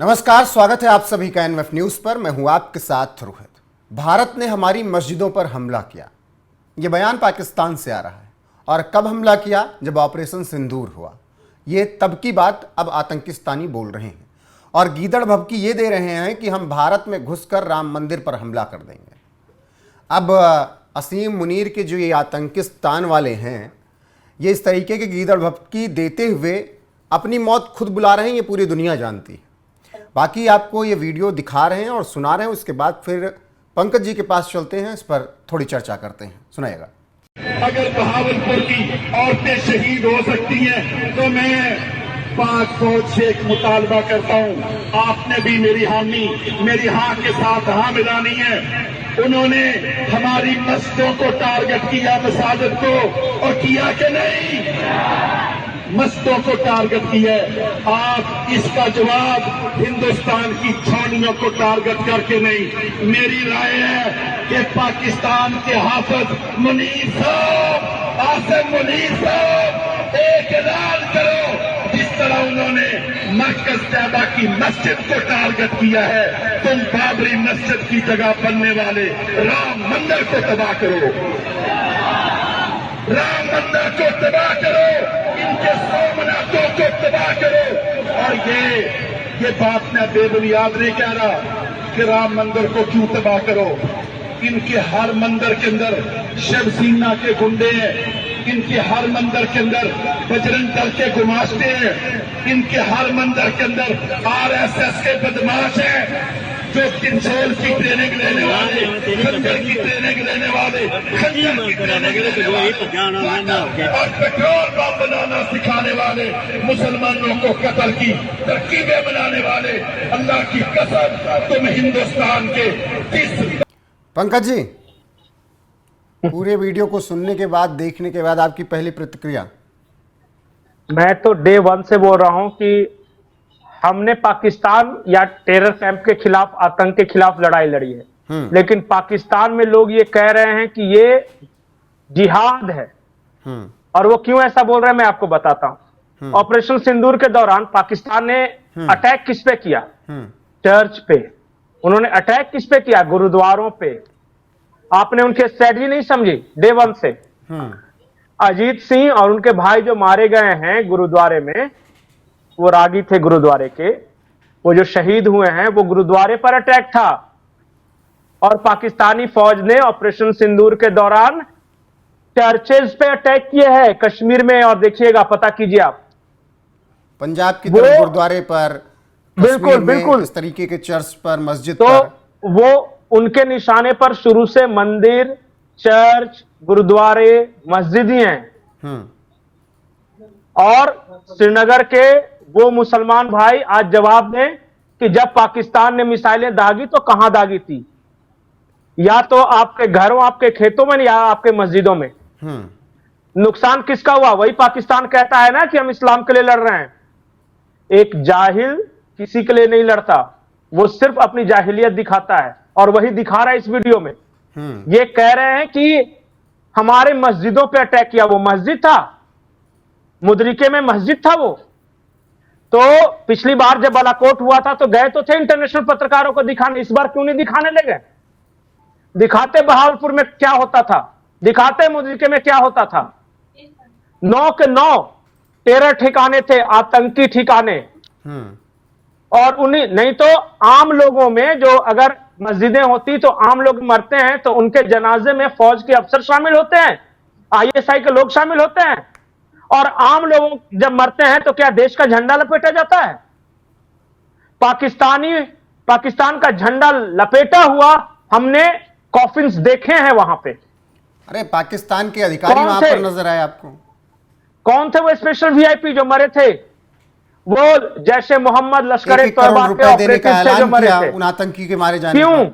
नमस्कार, स्वागत है आप सभी का एनएफ न्यूज पर। मैं हूं आपके साथ रोहित। भारत ने हमारी मस्जिदों पर हमला किया, यह बयान पाकिस्तान से आ रहा है। और कब हमला किया? जब ऑपरेशन सिंदूर हुआ। ये तब की बात अब आतंकिस्तानी बोल रहे हैं और गीदड़ भभकी ये दे रहे हैं कि हम भारत में घुसकर राम मंदिर पर हमला कर देंगे। अब असीम मुनीर के जो ये आतंकिस्तान वाले हैं, ये इस तरीके के गीदड़ भभकी देते हुए अपनी मौत खुद बुला रहे हैं, ये पूरी दुनिया जानती है। बाकी आपको ये वीडियो दिखा रहे हैं और सुना रहे हैं, उसके बाद फिर पंकज जी के पास चलते हैं, इस पर थोड़ी चर्चा करते हैं। सुनाइएगा। अगर बहावलपुर की औरतें शहीद हो सकती हैं तो मैं पाक फौज से एक मुतालबा करता हूं, आपने भी मेरी हाँ के साथ हाँ मिलानी है। उन्होंने हमारी मस्जिदों को टारगेट किया, मसाजिद को, और किया कि नहीं? मस्जिदों को टारगेट किया। आप इसका जवाब हिंदुस्तान की छावनियों को टारगेट करके नहीं। मेरी राय है कि पाकिस्तान के हाफिज मुनीर साहब, आसिम मुनीर साहब, एक ऐलान करो जिस तरह उन्होंने मरकज तैयबा की मस्जिद को टारगेट किया है, तुम बाबरी मस्जिद की जगह बनने वाले राम मंदिर को तबाह करो, राम मंदिर को तबाह करो, इनके सोमनाथों को तबाह करो। और ये बात मैं बेबुनियाद नहीं कह रहा कि राम मंदिर को क्यों तबाह करो। इनके हर मंदिर के अंदर शिवसेना के गुंडे हैं, इनके हर मंदिर के अंदर बजरंग दल के गुमाश्ते हैं, इनके हर मंदिर के अंदर आरएसएस के बदमाश हैं, जो किंजल की ट्रेनिंग लेने वाले, खंजर की ट्रेनिंग लेने वाले, खंजर की ट्रेनिंग लेने वाले और पेट्रोल बम बनाना सिखाने वाले, मुसलमानों को कत्ल की तरकीबें बनाने वाले। अल्लाह की कसम, तुम हिंदुस्तान के पंकज जी, पूरे वीडियो को सुनने के बाद, देखने के बाद आपकी पहली प्रतिक्रिया? मैं तो डे वन से बोल रहा हूं कि हमने पाकिस्तान या टेरर कैंप के खिलाफ, आतंक के खिलाफ लड़ाई लड़ी है, लेकिन पाकिस्तान में लोग ये कह रहे हैं कि ये जिहाद है। और वो क्यों ऐसा बोल रहे हैं मैं आपको बताता हूं। ऑपरेशन सिंदूर के दौरान पाकिस्तान ने अटैक किस पे किया? चर्च पे। उन्होंने अटैक किस पे किया? गुरुद्वारों पे। आपने उनके स्ट्रेटजी नहीं समझी डे वन से? अजीत सिंह और उनके भाई जो मारे गए हैं गुरुद्वारे में, वो रागी थे गुरुद्वारे के, वो जो शहीद हुए हैं, वो गुरुद्वारे पर अटैक था। और पाकिस्तानी फौज ने ऑपरेशन सिंदूर के दौरान चर्चेज पे अटैक किए हैं कश्मीर में। और देखिएगा, पता कीजिए आप, पंजाब की तरफ गुरुद्वारे पर, बिल्कुल इस तरीके के चर्च पर, मस्जिद तो पर, वो उनके निशाने पर शुरू से मंदिर, चर्च, गुरुद्वारे, मस्जिद ही हैं। और श्रीनगर के वो मुसलमान भाई आज जवाब दें कि जब पाकिस्तान ने मिसाइलें दागी तो कहां दागी थी? या तो आपके घरों, आपके खेतों में, या आपके मस्जिदों में। नुकसान किसका हुआ? वही पाकिस्तान कहता है ना कि हम इस्लाम के लिए लड़ रहे हैं। एक जाहिल किसी के लिए नहीं लड़ता, वो सिर्फ अपनी जाहिलियत दिखाता है, और वही दिखा रहा है इस वीडियो में। ये कह रहे हैं कि हमारे मस्जिदों पे अटैक किया। वो मस्जिद था, मुदरिके में मस्जिद था वो। तो पिछली बार जब बालाकोट हुआ था तो गए तो थे इंटरनेशनल पत्रकारों को दिखाने, इस बार क्यों नहीं दिखाने लगे? दिखाते बहावलपुर में क्या होता था, दिखाते मुदरिके में क्या होता था। 9 के 9 टेरर ठिकाने थे, आतंकी ठिकाने। और उन्हीं, नहीं तो आम लोगों में, जो अगर मस्जिदें होती तो आम लोग मरते हैं तो उनके जनाजे में फौज के अफसर शामिल होते हैं, आईएसआई के लोग शामिल होते हैं। और आम लोग जब मरते हैं तो क्या देश का झंडा लपेटा जाता है? पाकिस्तान का झंडा लपेटा हुआ हमने कॉफिन्स देखे हैं वहां पे। अरे पाकिस्तान के अधिकारी वहां पर नजर आए आपको? कौन थे वो स्पेशल वीआईपी जो मरे थे? वो जैसे मोहम्मद, लश्कर ₹1 करोड़ देने का ऐलान किया उन आतंकी के मारे जाने क्यों?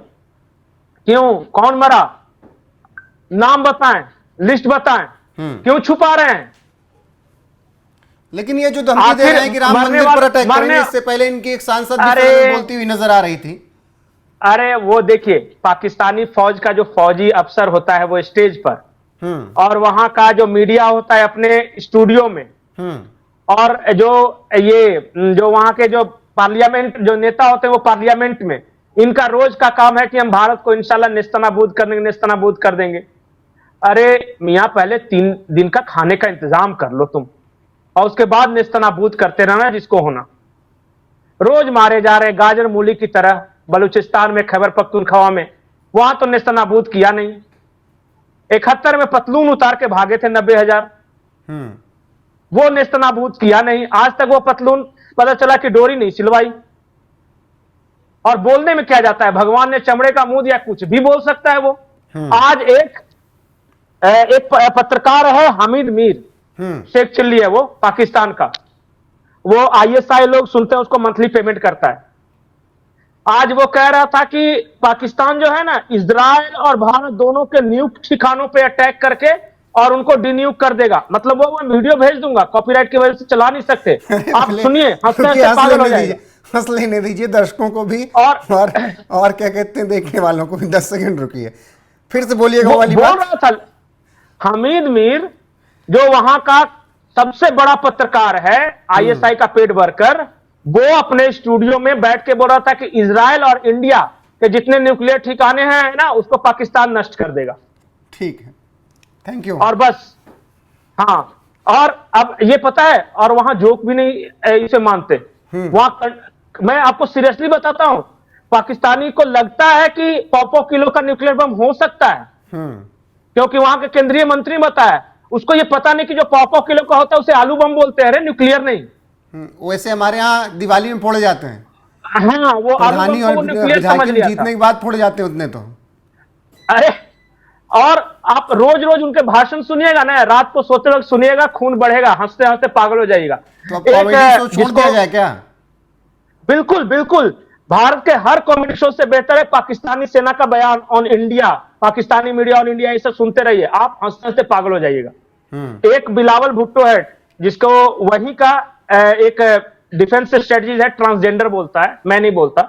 क्यों? कौन मरा? नाम बताएं, लिस्ट बताएं। क्यों छुपा रहे हैं? लेकिन ये जो धमकी दे रहे हैं कि राम मंदिर पर अटैक करेंगे, इससे पहले इनकी एक सांसद भी बोलती हुई नजर आ रही थी। अरे वो देखिए, पाकिस्तानी फौज का जो फौजी अफसर होता है वो स्टेज पर, और वहां का जो मीडिया होता है अपने स्टूडियो में, और जो वहां के जो पार्लियामेंट जो नेता होते हैं वो पार्लियामेंट में, इनका रोज का काम है कि हम भारत को इंशाल्लाह नेस्तनाबूद कर देंगे, नेस्तनाबूद कर देंगे। अरे मियां, पहले 3 दिन का खाने का इंतजाम कर लो तुम, और उसके बाद नेस्तनाबूद करते रहना जिसको होना। रोज मारे जा रहे गाजर मूली की तरह बलूचिस्तान में, खैबर पख्तूनख्वा में, वहां तो नेस्तनाबूद किया नहीं। 71 में पतलून उतार के भागे थे 90,000, वो नेस्तनाबूद किया नहीं। आज तक वो पतलून पता चला कि डोरी नहीं सिलवाई। और बोलने में क्या जाता है, भगवान ने चमड़े का मुंह दिया, कुछ भी बोल सकता है वो। आज एक पत्रकार है हामिद मीर, शेख चिल्ली है वो, पाकिस्तान का, वो ISI लोग सुनते हैं उसको, मंथली पेमेंट करता है। आज वो कह रहा था कि पाकिस्तान जो है ना, इजराइल और भारत दोनों के नियुक्त ठिकानों पे अटैक करके और उनको डिनियुक्त कर देगा। मतलब वो मैं वीडियो भेज दूंगा, कॉपीराइट की वजह से चला नहीं सकते। आप सुनिए, हंसते हंसते पागल हो जाएंगे। हंस लेने दीजिए दर्शकों को भी, और क्या कहते हैं देखने वालों को भी। 10 सेकंड रुकिए, फिर से बोलिएगा वाली बात। बोल रहा था हामिद मीर, जो वहां का सबसे बड़ा पत्रकार है, ISI का पेड वर्कर, वो अपने स्टूडियो में बैठ के बोल रहा था कि इजराइल और इंडिया के जितने न्यूक्लियर ठिकाने हैं ना, उसको पाकिस्तान नष्ट कर देगा। ठीक है, थैंक यू। और बस, हाँ, और अब ये पता है, और वहां जोक भी नहीं इसे मानते वहां। मैं आपको सीरियसली बताता हूं, पाकिस्तानी को लगता है कि 100 किलो का न्यूक्लियर बम हो सकता है, क्योंकि वहां के केंद्रीय मंत्री बताया, उसको ये पता नहीं कि जो 100 किलो का होता है उसे आलू बम बोलते हैं, न्यूक्लियर नहीं। वैसे हमारे यहाँ दिवाली में फोड़े जाते हैं। हाँ, वो प्रधानी और विधायक जीतने के बाद फोड़े जाते हैं उतने तो। अरे, और आप रोज रोज उनके भाषण सुनिएगा ना, रात को सोते वक्त सुनिएगा, खून बढ़ेगा, हंसते हंसते पागल हो जाएगा। तो अब कॉमेडी शो छोड़ दिया जाए क्या? बिल्कुल बिल्कुल, भारत के हर कॉमेडी शो से बेहतर है पाकिस्तानी सेना का बयान on India, Pakistani media on India, ये सब सुनते रहिए, आप हंसते हंसते पागल हो जाइएगा। एक बिलावल भुट्टो है, जिसको वही का एक डिफेंस स्ट्रेटजी है, ट्रांसजेंडर बोलता है, मैं नहीं बोलता।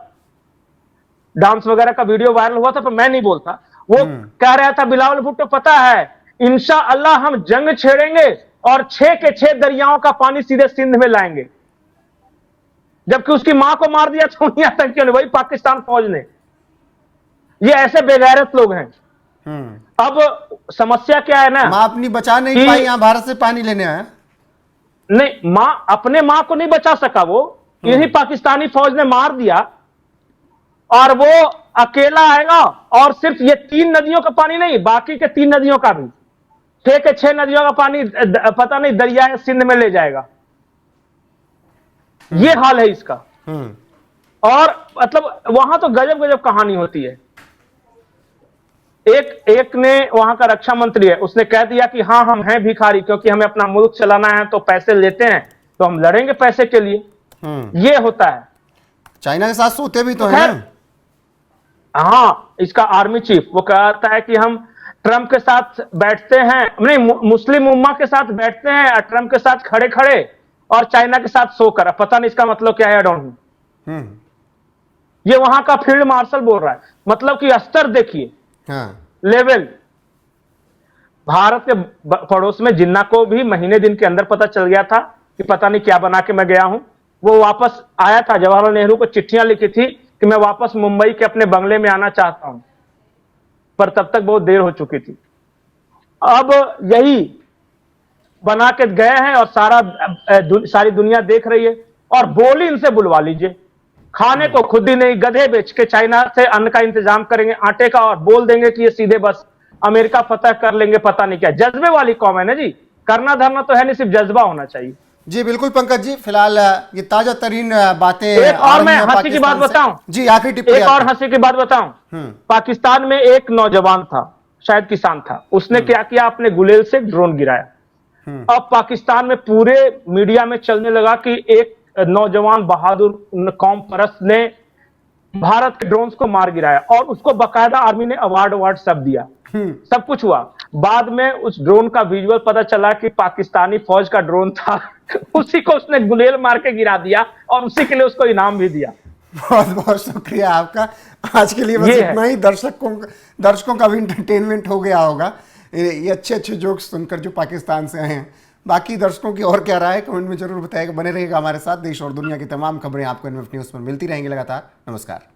डांस वगैरह का वीडियो वायरल हुआ था, पर मैं नहीं बोलता। वो कह रहा था बिलावल भुट्टो, पता है इंशाअल्लाह हम जंग छेड़ेंगे और 6 के 6 दरियाओं का पानी सीधे सिंध में लाएंगे। जबकि उसकी मां को मार दिया तो यहां तक क्यों नहीं, वही पाकिस्तान फौज ने। ये ऐसे बेगैरत लोग हैं। अब समस्या क्या है ना, मां अपनी बचा नहीं पाई, यहां भारत से पानी लेने आया। नहीं, मां अपने मां को नहीं बचा सका, वो यही पाकिस्तानी फौज ने मार दिया, और वो अकेला आएगा और सिर्फ ये 3 नदियों का पानी नहीं, बाकी के 3 नदियों का भी, 6 के 6 नदियों का पानी पता नहीं दरिया सिंध में ले जाएगा। ये हाल है इसका। और मतलब वहां तो गजब गजब कहानी होती है। एक ने, वहां का रक्षा मंत्री है, उसने कह दिया कि हाँ हम हैं भिखारी, क्योंकि हमें अपना मुल्क चलाना है तो पैसे लेते हैं, तो हम लड़ेंगे पैसे के लिए। ये होता है। चाइना के साथ सोते भी तो हैं। हाँ, इसका आर्मी चीफ वो कहता है कि हम ट्रंप के साथ बैठते हैं, नहीं, मुस्लिम उम्मा के साथ बैठते हैं, ट्रंप के साथ खड़े खड़े और चाइना के साथ सोकर। पता नहीं इसका मतलब क्या है, आई डोंट नो। ये वहां का फील्ड मार्शल बोल रहा है। मतलब कि स्तर देखिए, लेवल। भारत के पड़ोस में जिन्ना को भी महीने दिन के अंदर पता चल गया था कि पता नहीं क्या बना के मैं गया हूं। वो वापस आया था, जवाहरलाल नेहरू को चिट्ठियां लिखी थी कि मैं वापस मुंबई के अपने बंगले में आना चाहता हूं, पर तब तक बहुत देर हो चुकी थी। अब यही बना के गए हैं और सारी दुनिया देख रही है। और बोली इनसे बुलवा लीजिए, खाने को खुद ही नहीं, गधे बेच के चाइना से अन्न का इंतजाम करेंगे, आटे का, और बोल देंगे कि ये सीधे बस अमेरिका फतह कर लेंगे। पता नहीं क्या जज्बे वाली कौम है ना जी, करना धरना तो है नहीं, सिर्फ जज्बा होना चाहिए। जी बिल्कुल पंकज जी, फिलहाल ये ताजा तरीन बातें। एक और मैं हंसी की बात बताऊं जी, आखिरी टिप्पणी। एक और हंसी की बात बताऊं। पाकिस्तान में एक नौजवान था, शायद किसान था, उसने क्या किया, अपने गुलेल से ड्रोन गिराया। अब पाकिस्तान में पूरे मीडिया में चलने लगा कि एक नौजवान बहादुर कौम परस्त ने भारत के ड्रोन्स को मार गिराया, और उसको बकायदा आर्मी ने अवार्ड सब दिया, सब कुछ हुआ। बाद में उस ड्रोन का विजुअल पता चला कि पाकिस्तानी फौज का ड्रोन था। उसी को उसने गुलेल मार के गिरा दिया, और उसी के लिए उसको इनाम भी दिया। बहुत बहुत शुक्रिया आपका। आज के लिए बस इतना ही। दर्शकों का भी इंटरटेनमेंट हो गया होगा ये अच्छे अच्छे जोक्स सुनकर जो पाकिस्तान से आए हैं। बाकी दर्शकों की और क्या राय है कमेंट में जरूर बताएगा। बने रहेगा हमारे साथ। देश और दुनिया की तमाम खबरें आपको एनएफ न्यूज़ पर मिलती रहेंगी लगातार। नमस्कार।